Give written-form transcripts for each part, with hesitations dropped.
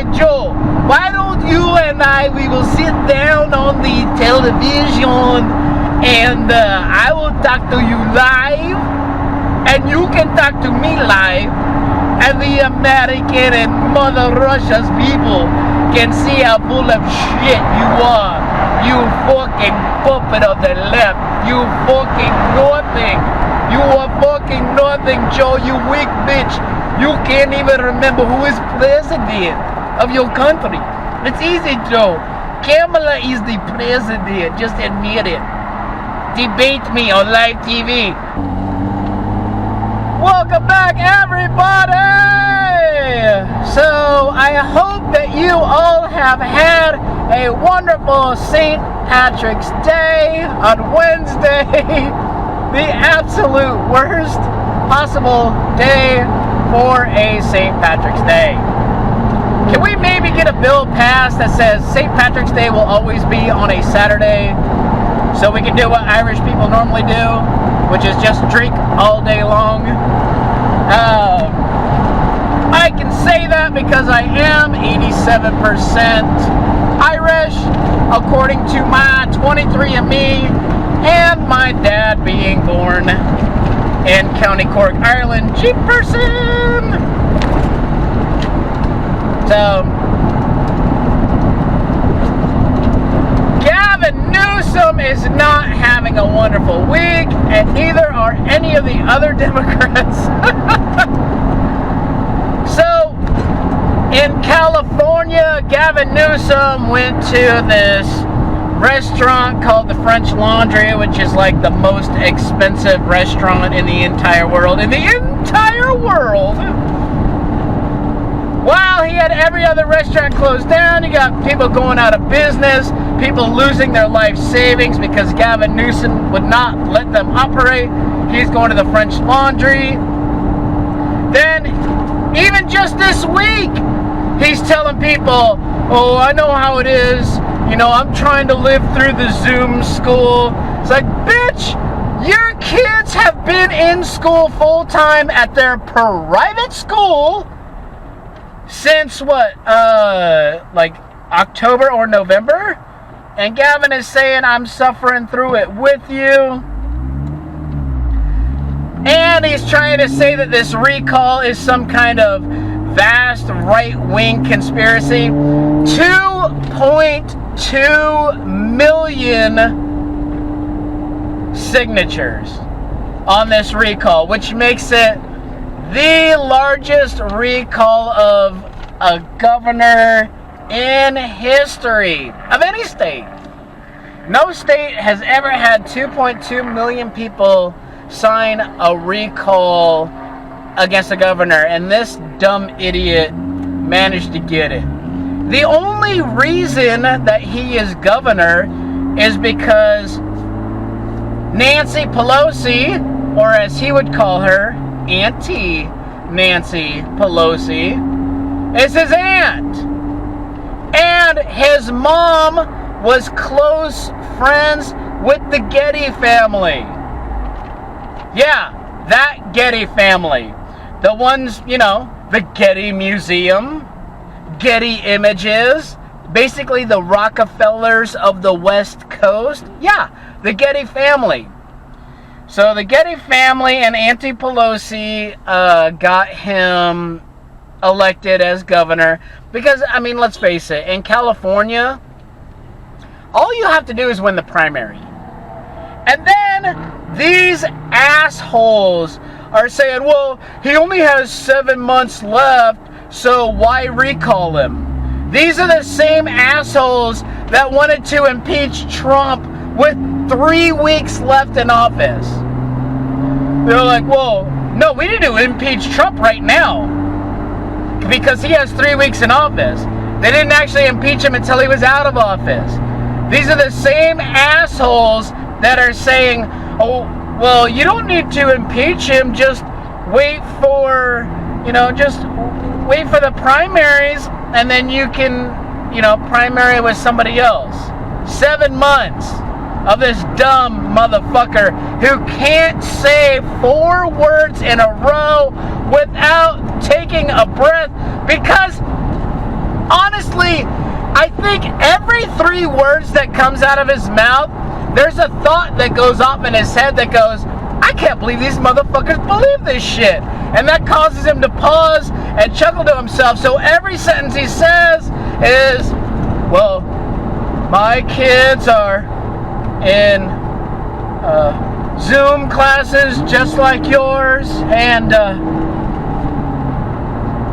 Hey Joe, why don't you and we will sit down on the television and I will talk to you live and you can talk to me live and the American and Mother Russia's people can see how full of shit you are. You fucking puppet of the left. You fucking nothing. You are fucking nothing, Joe, you weak bitch. You can't even remember who is president of your country. It's easy, Joe. Kamala is the president. Just admit it. Debate me on live TV. Welcome back, everybody! So, I hope that you all have had a wonderful St. Patrick's Day on Wednesday. The absolute worst possible day for a St. Patrick's Day. Can we maybe get a bill passed that says St. Patrick's Day will always be on a Saturday so we can do what Irish people normally do, which is just drink all day long? I can say that because I am 87% Irish, according to my 23andMe, and my dad being born in County Cork, Ireland. Cheap person! So, Gavin Newsom is not having a wonderful week, and neither are any of the other Democrats. So, in California, Gavin Newsom went to this restaurant called the French Laundry, which is like the most expensive restaurant in the entire world. While he had every other restaurant closed down, you got people going out of business, people losing their life savings because Gavin Newsom would not let them operate. He's going to the French Laundry. Then, even just this week, he's telling people, oh, I know how it is. You know, I'm trying to live through the Zoom school. It's like, bitch, your kids have been in school full time at their private school since what, like October or November? And Gavin is saying, I'm suffering through it with you. And he's trying to say that this recall is some kind of vast right-wing conspiracy. 2.2 million signatures on this recall, which makes it the largest recall of a governor in history of any state. No state has ever had 2.2 million people sign a recall against the governor, and this dumb idiot managed to get it. The only reason that he is governor is because Nancy Pelosi, or as he would call her, Auntie Nancy Pelosi, is his aunt. And his mom was close friends with the Getty family. Yeah, that Getty family. The ones, you know, the Getty Museum, Getty Images, basically the Rockefellers of the West Coast. Yeah, the Getty family. So the Getty family and Auntie Pelosi got him elected as governor. Because, I mean, let's face it, in California, all you have to do is win the primary. And then these assholes are saying, well, he only has 7 months left, so why recall him? These are the same assholes that wanted to impeach Trump with 3 weeks left in office. They're like, well, no, we need to impeach Trump right now because he has 3 weeks in office. They didn't actually impeach him until he was out of office. These are the same assholes that are saying, oh, well, you don't need to impeach him, just wait for, just wait for the primaries, and then you can, primary with somebody else. 7 months of this dumb motherfucker who can't say 4 words in a row without taking a breath, because think every 3 words that comes out of his mouth, there's a thought that goes off in his head that goes, I can't believe these motherfuckers believe this shit. And that causes him to pause and chuckle to himself. So every sentence he says is, well, my kids are in Zoom classes just like yours, and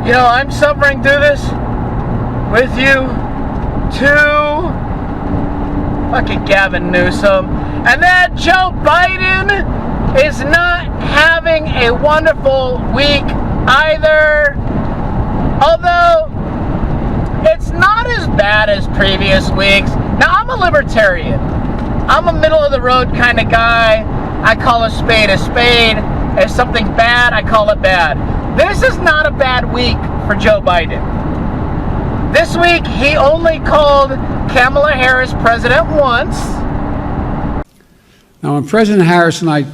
you know, I'm suffering through this with you too. Fucking Gavin Newsom. And then Joe Biden is not having a wonderful week either. Although it's not as bad as previous weeks. Now, I'm a libertarian. I'm a middle of the road kind of guy. I call a spade a spade. If something's bad, I call it bad. This is not a bad week for Joe Biden. This week, he only called Kamala Harris president once. Now, when President Harris and I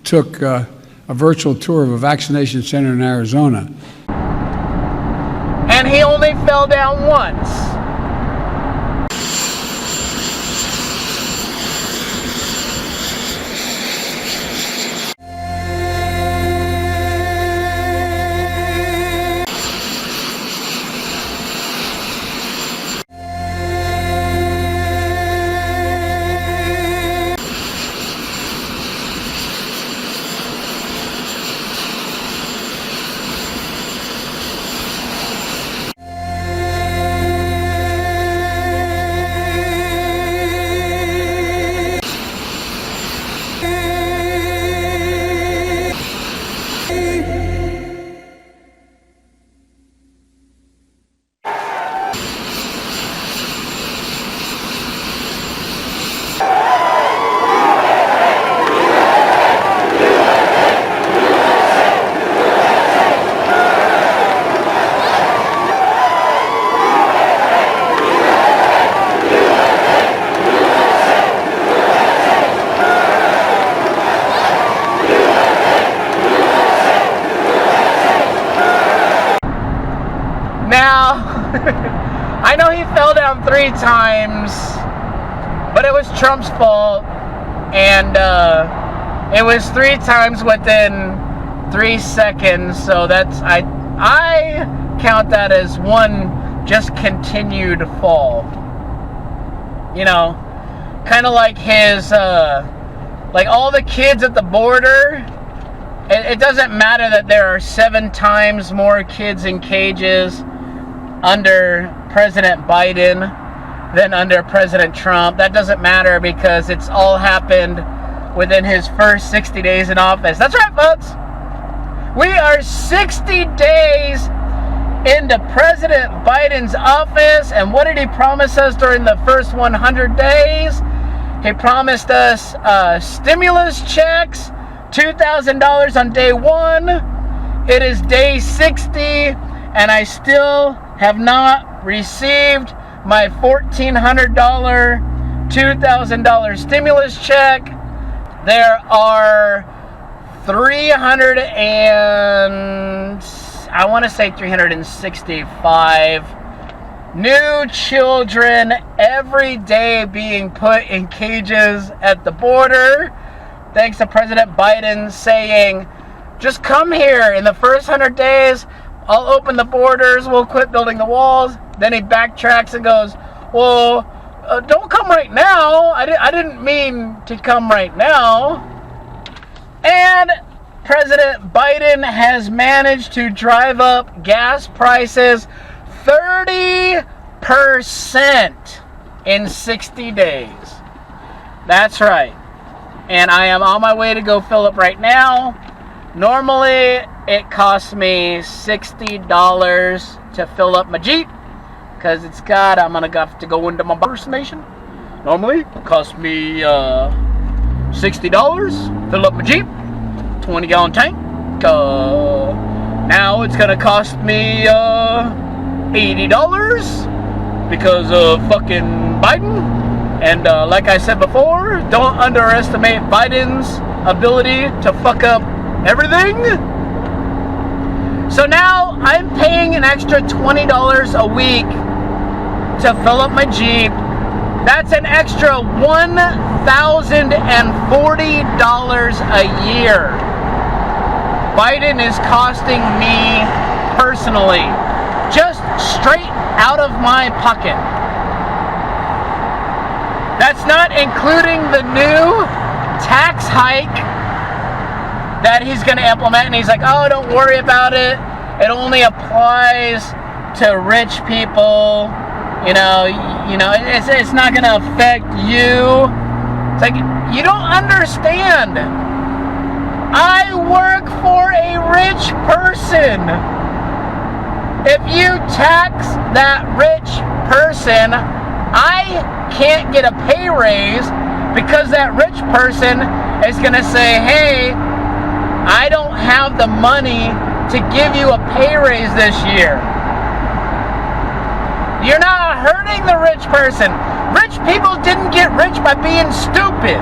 took a virtual tour of a vaccination center in Arizona, and he only fell down once. I know he fell down 3 times, but it was Trump's fault, and it was 3 times within 3 seconds, so that's, I count that as one just continued fall. You know, kind of like his, like all the kids at the border. It doesn't matter that there are 7 times more kids in cages under President Biden than under President Trump. That doesn't matter because it's all happened within his first 60 days in office. That's right, folks. We are 60 days into President Biden's office, and what did he promise us during the first 100 days? He promised us stimulus checks, $2,000 on day 1. It is day 60, and I still have not received my $1,400 $2,000 stimulus check. There are 365 new children every day being put in cages at the border, thanks to President Biden saying, just come here in the first 100 days, I'll open the borders, we'll quit building the walls. Then he backtracks and goes, well, don't come right now. I didn't mean to come right now. And President Biden has managed to drive up gas prices 30% in 60 days. That's right. And I am on my way to go fill up right now. Normally, it costs me $60 to fill up my Jeep, because it's got, I'm going to have to go into my impersonation. Normally, it costs me $60, fill up my Jeep, 20-gallon tank. Now it's going to cost me $80 because of fucking Biden. And like I said before, don't underestimate Biden's ability to fuck up everything. So now I'm paying an extra $20 a week to fill up my Jeep. That's an extra $1,040 a year. Biden is costing me personally, just straight out of my pocket. That's not including the new tax hike that he's going to implement. And he's like, oh, don't worry about it. It only applies to rich people. You know, it's not going to affect you. It's like, you don't understand. I work for a rich person. If you tax that rich person, I can't get a pay raise because that rich person is going to say, hey, I don't have the money to give you a pay raise this year. You're not hurting the rich person. Rich people didn't get rich by being stupid.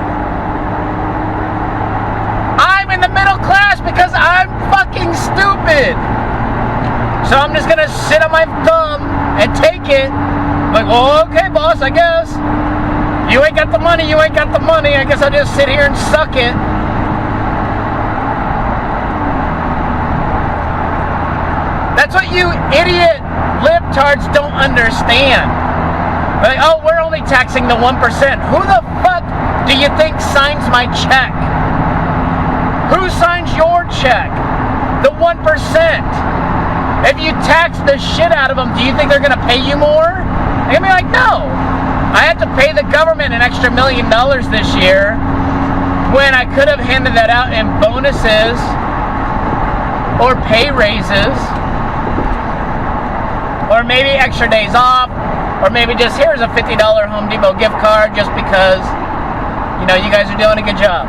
I'm in the middle class because I'm fucking stupid. So I'm just gonna sit on my thumb and take it. Like, well, okay, boss, I guess. You ain't got the money, you ain't got the money. I guess I'll just sit here and suck it. That's what you idiot libtards don't understand. Like, oh, we're only taxing the 1%. Who the fuck do you think signs my check? Who signs your check? The 1%. If you tax the shit out of them, do you think they're going to pay you more? They're going to be like, no. I had to pay the government an extra $1 million this year when I could have handed that out in bonuses or pay raises. Or maybe extra days off, or maybe just here's a $50 Home Depot gift card just because, you know, you guys are doing a good job.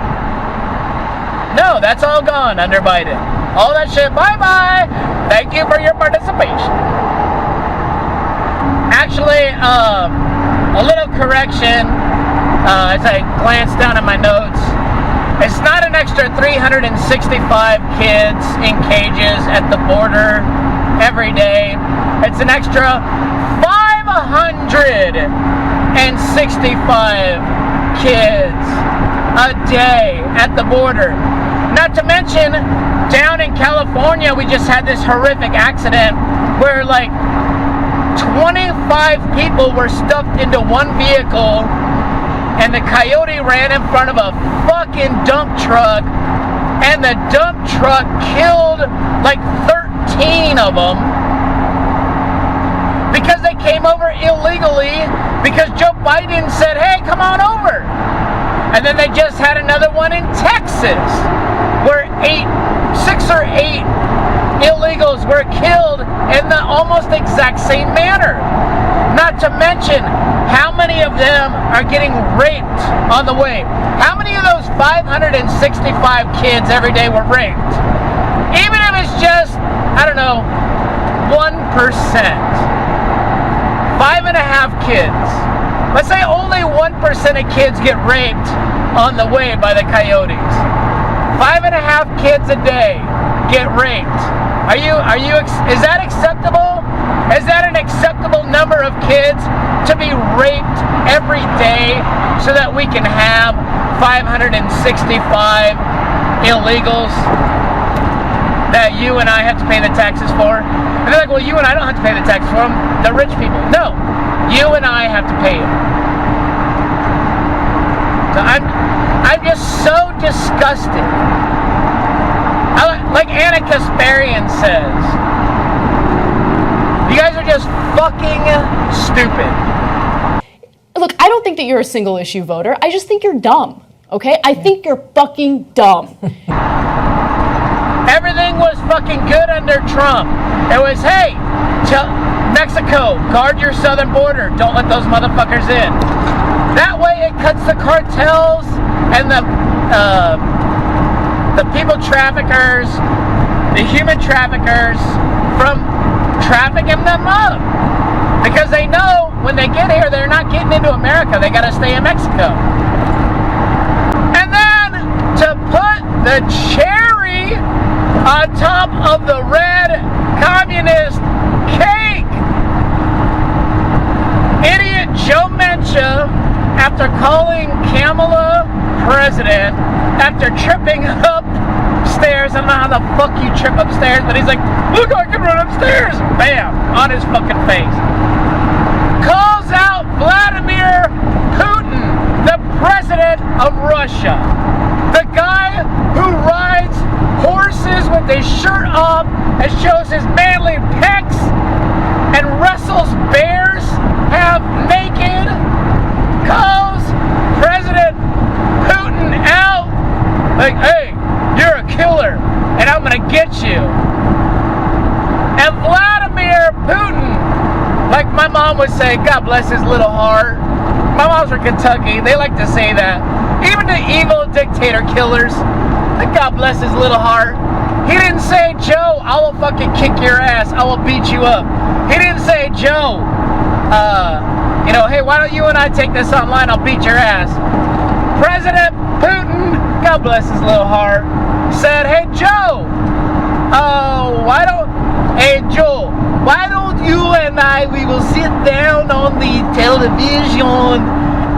No, that's all gone under Biden. All that shit, bye-bye. Thank you for your participation. Actually, a little correction as I glance down at my notes. It's not an extra 365 kids in cages at the border every day. It's an extra 565 kids a day at the border. Not to mention, down in California, we just had this horrific accident where like 25 people were stuffed into one vehicle and the coyote ran in front of a fucking dump truck and the dump truck killed like 13 of them because they came over illegally because Joe Biden said, hey, come on over. And then they just had another one in Texas where 6 or 8 illegals were killed in the almost exact same manner. Not to mention how many of them are getting raped on the way. How many of those 565 kids every day were raped? Even if it's just, I don't know, 1%. 5.5 kids. Let's say only 1% of kids get raped on the way by the coyotes. 5.5 kids a day get raped. Is that acceptable? Is that an acceptable number of kids to be raped every day so that we can have 565 illegals that you and I have to pay the taxes for? And they're like, well, you and I don't have to pay the taxes for them. The rich people. No, you and I have to pay it. So I'm just so disgusted. Like Anna Kasparian says, you guys are just fucking stupid. Look, I don't think that you're a single issue voter. I just think you're dumb, okay? I think you're fucking dumb. Everything was fucking good under Trump. It was, hey, Mexico, guard your southern border. Don't let those motherfuckers in. That way it cuts the cartels and the people traffickers, the human traffickers from trafficking them up. Because they know when they get here, they're not getting into America. They got to stay in Mexico. And then to put the cherry on top of the red communist cake. Idiot Joe Mencha, after calling Kamala president, after tripping upstairs, I don't know how the fuck you trip upstairs, but he's like, look, I can run upstairs. Bam, on his fucking face. Calls out Vladimir Putin, the president of Russia. The guy who rides horses with his shirt off and shows his manly pecs and wrestles bears half naked, calls President Putin out like, hey, you're a killer and I'm gonna get you. And Vladimir Putin, like my mom would say, God bless his little heart. My mom's from Kentucky. They like to say that. Even the evil dictator killers, like God bless his little heart. He didn't say, Joe, I will fucking kick your ass. I will beat you up. He didn't say, Joe, hey, why don't you and I take this online? I'll beat your ass. President Putin, God bless his little heart, said, hey, Joe, why don't you and I, we will sit down on the television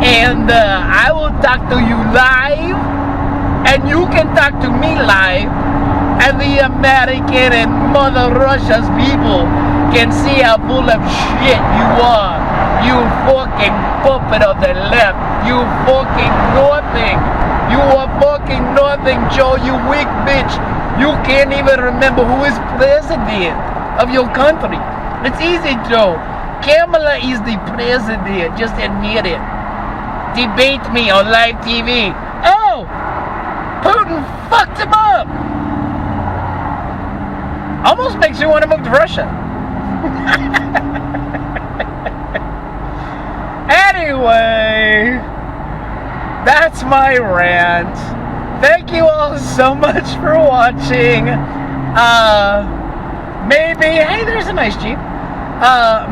and I will talk to you live and you can talk to me live and the American and Mother Russia's people can see how full of shit you are. You fucking puppet of the left. You fucking nothing. You are fucking nothing, Joe, you weak bitch. You can't even remember who is president of your country. It's easy, Joe. Kamala is the president. Just admit it. Debate me on live TV. Oh! Putin fucked him up! Almost makes me want to move to Russia. Anyway, that's my rant. Thank you all so much for watching. Maybe, hey, there's a nice Jeep.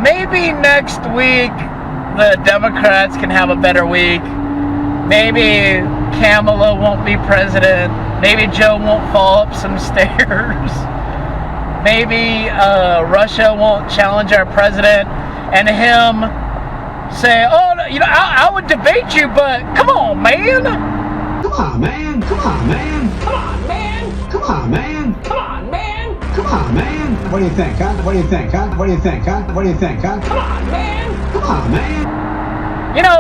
Maybe next week the Democrats can have a better week. Maybe Kamala won't be president. Maybe Joe won't fall up some stairs. Maybe Russia won't challenge our president and him say, oh, no, I would debate you, but come on, man. Come on, man. Come on, man. Come on, man. Come on, man. Come on, man. Come on, man. What do you think, huh? What do you think, huh? What do you think, huh? What do you think, huh? Come on, man. Come on, man.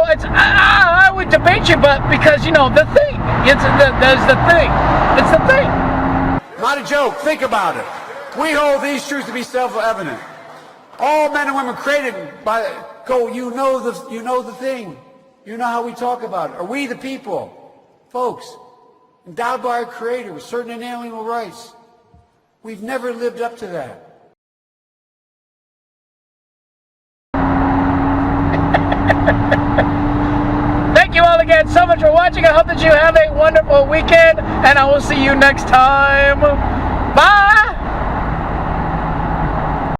It's I would debate you, but because the thing. There's the thing. It's the thing. Not a joke. Think about it. We hold these truths to be self-evident. All men and women created by you know the thing. You know how we talk about it. Are we the people? Folks, endowed by our Creator with certain inalienable rights. We've never lived up to that. Thank you all again so much for watching. I hope that you have a wonderful weekend, and I will see you next time. Bye!